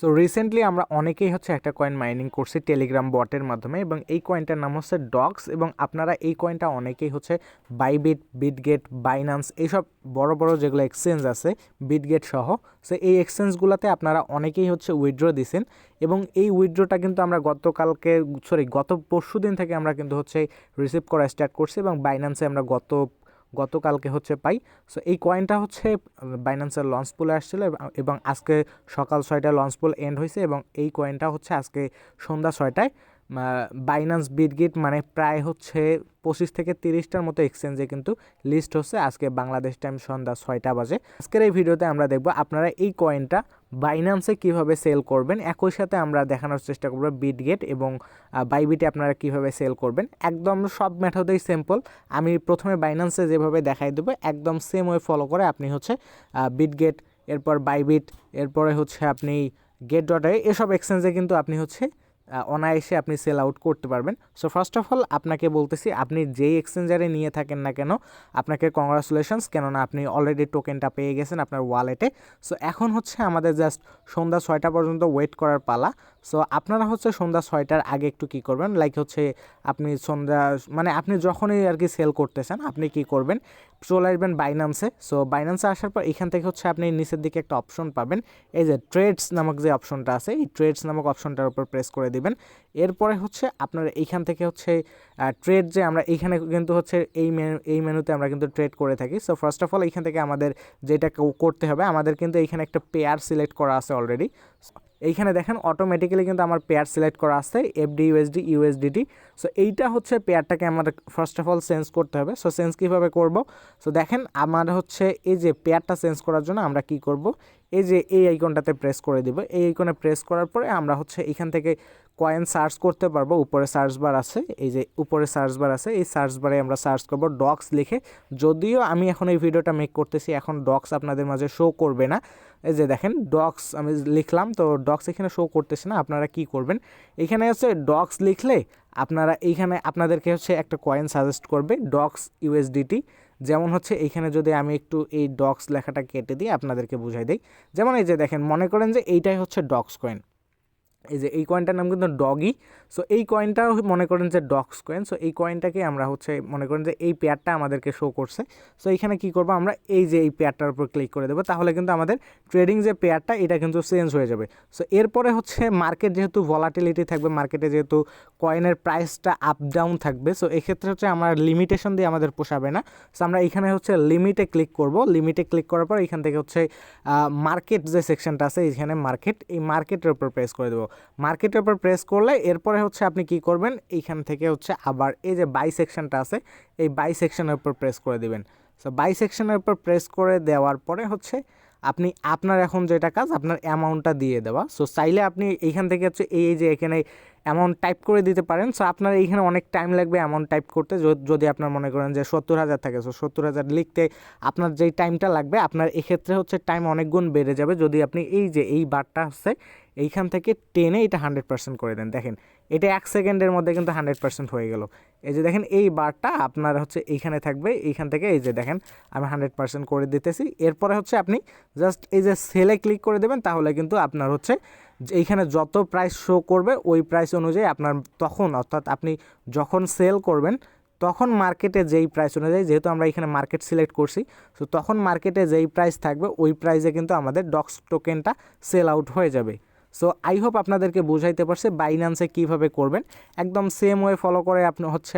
So recently আমরা অনেকেই হচ্ছে একটা কয়েন মাইনিং করছি টেলিগ্রাম বটের মাধ্যমে, এবং এই কয়েনটার নাম হচ্ছে ডক্স। এবং আপনারা এই কয়েনটা অনেকেই হচ্ছে বাইবিট, বিটগেট, বাইন্যান্স, এইসব বড় বড় যেগুলো এক্সচেঞ্জ আছে বিটগেট সহ, সো এই এক্সচেঞ্জগুলোতে আপনারা অনেকেই হচ্ছে উইথড্র দিছেন। এবং এই উইথড্রটা কিন্তু আমরা গত পরশু দিন থেকে আমরা কিন্তু হচ্ছে রিসিভ করা স্টার্ট করছি, এবং বাইন্যান্সে আমরা গতকালকে হচ্ছে পাই। সো এই কয়েনটা হচ্ছে বাইন্যান্সের লঞ্চ পুলে আসছিলো, এবং আজকে সকাল 6টায় লঞ্চ পুল এন্ড হয়েছে, এবং এই কয়েনটা হচ্ছে আজকে সন্ধ্যা 6টায় বাইন্যান্স, বিটগেট মানে প্রায় হচ্ছে 25 থেকে 30টার মতো এক্সচেঞ্জে কিন্তু লিস্ট হচ্ছে আজকে বাংলাদেশ টাইম সন্ধ্যা 6টা বাজে। আজকের এই ভিডিওতে আমরা দেখব আপনারা এই কয়েনটা বাইন্যান্সে কিভাবে সেল করবেন, একই সাথে আমরা দেখানোর চেষ্টা করব বিটগেট এবং বাইবিটে আপনারা কিভাবে সেল করবেন। একদম সব মেথডেই সিম্পল। আমি প্রথমে বাইন্যান্সে যেভাবে দেখাই দেবো একদম সেম ওয়ে ফলো করে আপনি হচ্ছে বিটগেট, এরপর বাইবিট, এরপরে হচ্ছে আপনি গেট.আই, এসব এক্সচেঞ্জে কিন্তু আপনি হচ্ছে অনায়াসে আপনি সেল আউট করতে পারবেন। সো ফার্স্ট অফ অল আপনাকে বলতেছি, আপনি যেই এক্সচেঞ্জারে নিয়ে থাকেন না কেন আপনাকে কংগ্রাচুলেশনস, কেননা আপনি অলরেডি টোকেনটা পেয়ে গেছেন আপনার ওয়ালেটে। সো এখন হচ্ছে আমাদের জাস্ট সন্ধ্যা 6টা পর্যন্ত ওয়েট করার পালা। সো আপনারা হচ্ছে সন্ধ্যা 6টার আগে একটু কী করবেন, লাইক হচ্ছে আপনি আপনি যখনই আর কি সেল করতেছেন আপনি কি করবেন, চলে আসবেন বাইন্যান্সে। সো বাইন্যান্সে আসার পর এখান থেকে হচ্ছে আপনি নিচের দিকে একটা অপশন পাবেন, এই যে ট্রেডস নামক যে অপশনটা আছে, এই ট্রেডস নামক অপশনটার উপর প্রেস করে দিবেন। এরপরে হচ্ছে আপনার এইখান থেকে হচ্ছে ট্রেড, যে আমরা এইখানে কিন্তু হচ্ছে এই মেনুতে আমরা কিন্তু ট্রেড করে থাকি। সো ফার্স্ট অফ অল এইখান থেকে আমাদের যেটা করতে হবে, আমাদের কিন্তু এইখানে একটা পেয়ার সিলেক্ট করা আছে অলরেডি। এইখানে দেখেন অটোমেটিক্যালি কিন্তু আমার পেয়ার সিলেক্ট করা আছে এফডি, ইউএসডি, ইউএসডিটি। সো এইটা হচ্ছে পেয়ারটাকে আমাদের ফার্স্ট অফ অল চেঞ্জ করতে হবে। সো চেঞ্জ কীভাবে করব, সো দেখেন আমার হচ্ছে এই যে পেয়ারটা চেঞ্জ করার জন্য আমরা কি করব, এই যে এই আইকনটাতে প্রেস করে দিব। এই আইকনে প্রেস করার পরে আমরা হচ্ছে এখান থেকে কয়েন সার্চ করতে পারবো। উপরে সার্চ বার আছে, এই যে উপরে সার্চ বার আছে, এই সার্চ বারে আমরা সার্চ করব ডক্স লিখে। যদিও আমি এখন এই ভিডিওটা মেক করতেছি, এখন ডক্স আপনাদের মাঝে শো করবে না। এই যে দেখেন ডক্স আমি লিখলাম, তো ডক্স এখানে শো করতেছে না। আপনারা কি করবেন, এখানে হচ্ছে ডক্স লিখলে আপনারা এইখানে আপনাদেরকে হচ্ছে একটা কয়েন সাজেস্ট করবে ডক্স ইউএসডিটি। যেমন হচ্ছে এইখানে যদি আমি একটু এই ডক্স লেখাটা কেটে দিয়ে আপনাদেরকে বুঝাই দিই, যেমন এই যে দেখেন মনে করেন যে এইটাই হচ্ছে ডক্স কয়েন, এই যে এই কয়েনটার নাম কিন্তু ডগি। সো এই কয়েনটাও মনে করেন যে ডক্স কয়েন। সো এই কয়েনটাকে আমরা হচ্ছে মনে করেন যে এই পেয়ারটা আমাদেরকে শো করছে। সো এইখানে কি করব, আমরা এই যে এই পেয়ারটার উপর ক্লিক করে দেবো, তাহলে কিন্তু আমাদের ট্রেডিং যে পেয়ারটা এটা কিন্তু চেঞ্জ হয়ে যাবে। সো এরপরে হচ্ছে মার্কেট যেহেতু ভলাটিলিটি থাকবে, মার্কেটে যেহেতু কয়েনের প্রাইসটা আপ ডাউন থাকবে, সো এক্ষেত্রে হচ্ছে আমার লিমিটেশন দিয়ে আমাদের পোষাবে না। সো আমরা এখানে হচ্ছে লিমিটে ক্লিক করব। লিমিটে ক্লিক করার পর এখান থেকে হচ্ছে মার্কেট যে সেকশনটা আছে এখানে মার্কেট, এই মার্কেটের উপর প্রেস করে দেবো। মার্কেটের উপর প্রেস করলে এরপরে হচ্ছে আপনি কি করবেন, এইখান থেকে হচ্ছে আবার এই যে বাই সেকশনটা আছে এই বাই সেকশনের উপর প্রেস করে দিবেন। সো বাই সেকশনের উপর প্রেস করে দেওয়ার পরে হচ্ছে আপনি আপনার এখন যেটা কাজ আপনার অ্যামাউন্টটা দিয়ে দেওয়া। সো চাইলে আপনি এইখান থেকে হচ্ছে এই যে এখানে অ্যামাউন্ট টাইপ করে দিতে পারেন। সো আপনার এইখানে অনেক টাইম লাগবে অ্যামাউন্ট টাইপ করতে, যদি আপনার মনে করেন যে 70,000 থাকে, সো 70,000 লিখতে আপনার যেই টাইমটা লাগবে আপনার এক্ষেত্রে হচ্ছে টাইম অনেক গুণ বেড়ে যাবে যদি আপনি এই যে এই বারটা হচ্ছে এইখান থেকে টেনে এটা 100% করে দেন। দেখেন এটা 1 সেকেন্ডের মধ্যে কিন্তু 100% হয়ে গেল। এই যে দেখেন এই বারটা আপনার হচ্ছে এইখানে থাকবে, এইখান থেকে এই যে দেখেন আমি 100% করে দিতেছি। এরপরে হচ্ছে আপনি জাস্ট এই যে সেলে ক্লিক করে দেবেন, তাহলে কিন্তু আপনার হচ্ছে এইখানে যত প্রাইস শো করবে ওই প্রাইস অনুযায়ী আপনার তখন, অর্থাৎ আপনি যখন সেল করবেন তখন মার্কেটে যেই প্রাইস অনুযায়ী, যেহেতু আমরা এখানে মার্কেট সিলেক্ট করছি, সো তখন মার্কেটে যেই প্রাইস থাকবে ওই প্রাইসে কিন্তু আমাদের ডক্স টোকেনটা সেল আউট হয়ে যাবে। সো আই হোপ আপনাদেরকে বুঝাইতে পারছে বাইন্যান্সে কীভাবে করবেন। একদম সেম ওয়ে ফলো করে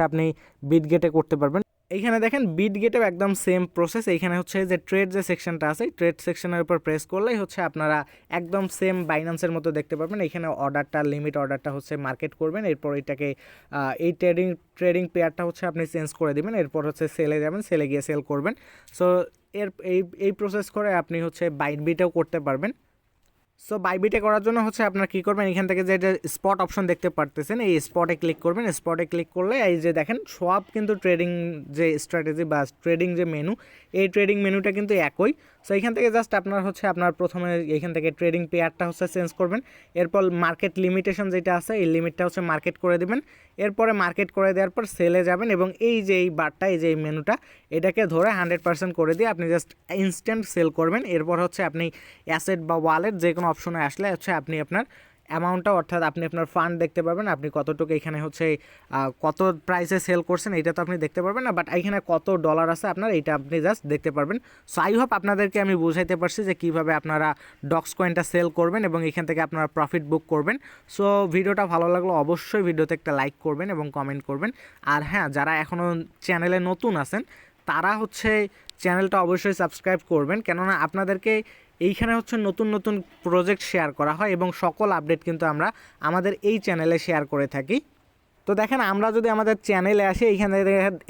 আপনি বিটগেটে করতে পারবেন। এইখানে দেখেন বিটগেটেও একদম সেম প্রসেস। এইখানে হচ্ছে যে ট্রেড যে সেকশনটা আছে ট্রেড সেকশনের উপর প্রেস করলেই হচ্ছে আপনারা একদম সেম বাইন্যান্সের মতো দেখতে পারবেন। এখানে অর্ডারটা লিমিট অর্ডারটা হচ্ছে মার্কেট করবেন, এরপর এটাকে এই ট্রেডিং পেয়ারটা হচ্ছে আপনি চেঞ্জ করে দিবেন, এরপর হচ্ছে সেলে যাবেন, সেলে গিয়ে সেল করবেন। সো এই প্রসেস করে আপনি হচ্ছে বাইটবিটেও করতে পারবেন। সো বাইবিটে করার জন্য হচ্ছে আপনার কী করবেন, এখান থেকে যে স্পট অপশন দেখতে পারতেছেন এই স্পটে ক্লিক করবেন। স্পটে ক্লিক করলে এই যে দেখেন সব কিন্তু ট্রেডিং যে স্ট্র্যাটেজি বা ট্রেডিং যে মেনু, এই ট্রেডিং মেনুটা কিন্তু একই। সো এইখান থেকে জাস্ট আপনার হচ্ছে আপনার প্রথমে এইখান থেকে ট্রেডিং পেয়ারটা হচ্ছে চেঞ্জ করবেন, এরপর মার্কেট লিমিটেশন যেটা আছে এই লিমিটটা হচ্ছে মার্কেট করে দেবেন, এরপরে মার্কেট করে দেওয়ার পর সেলে যাবেন এবং এই যে এই বারটা এই যে এই মেনুটা এটাকে ধরে 100% করে দিয়ে আপনি জাস্ট ইনস্ট্যান্ট সেল করবেন। এরপর হচ্ছে আপনি অ্যাসেট বা ওয়ালেট যে কোনো অপশনে আসলে হচ্ছে আপনি আপনার অ্যামাউন্টটা অর্থাৎ আপনি আপনার ফান্ড দেখতে পারবেন, আপনি কতটুকু এখানে হচ্ছে কত প্রাইসে সেল করছেন এটা তো আপনি দেখতে পারবেন না, বাট এখানে কত ডলার আছে আপনার এইটা আপনি জাস্ট দেখতে পারবেন। সো আই হোপ আপনাদেরকে আমি বুঝাইতে পারছি যে কীভাবে আপনারা ডক্স কয়েনটা সেল করবেন এবং এখান থেকে আপনারা প্রফিট বুক করবেন। সো ভিডিওটা ভালো লাগলো অবশ্যই ভিডিওতে একটা লাইক করবেন এবং কমেন্ট করবেন। আর হ্যাঁ, যারা এখনও চ্যানেলে নতুন আছেন তারা হচ্ছে চ্যানেলটা অবশ্যই সাবস্ক্রাইব করবেন, কেননা আপনাদেরকে এইখানে হচ্ছে নতুন নতুন প্রজেক্ট শেয়ার করা হয় এবং সকল আপডেট কিন্তু আমরা আমাদের এই চ্যানেলে শেয়ার করে থাকি। তো দেখেন আমরা যদি আমাদের চ্যানেলে আসি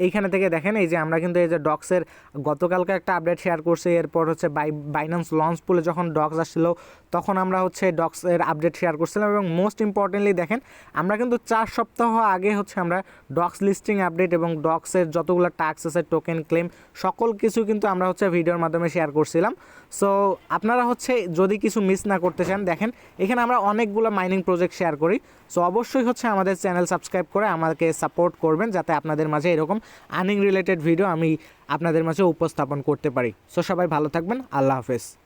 এইখানে থেকে দেখেন এই যে আমরা কিন্তু এই যে ডক্সের গতকালকে একটা আপডেট শেয়ার করছি, এরপর হচ্ছে বাইন্যান্স লঞ্চ পুলে যখন ডক্স আসছিল তখন আমরা হচ্ছে ডক্সের আপডেট শেয়ার করছিলাম এবং মোস্ট ইম্পর্টেন্টলি দেখেন আমরা কিন্তু 4 সপ্তাহ আগে হচ্ছে আমরা ডক্স লিস্টিং আপডেট এবং ডক্সের যতগুলো টাস্ক আছে টোকেন ক্লেম সকল কিছু কিন্তু আমরা হচ্ছে ভিডিওর মাধ্যমে শেয়ার করছিলাম। সো আপনারা হচ্ছে যদি কিছু মিস না করতে চান দেখেন এখানে আমরা অনেকগুলো মাইনিং প্রজেক্ট শেয়ার করি। সো অবশ্যই হচ্ছে আমাদের চ্যানেল সাবস্ক্রাইব করে আমাকে সাপোর্ট করবেন যাতে আপনাদের মাঝে এরকম আর্নিং রিলেটেড ভিডিও আমি আপনাদের মাঝে উপস্থাপন করতে পারি। সো সবাই ভালো থাকবেন, আল্লাহ হাফেজ।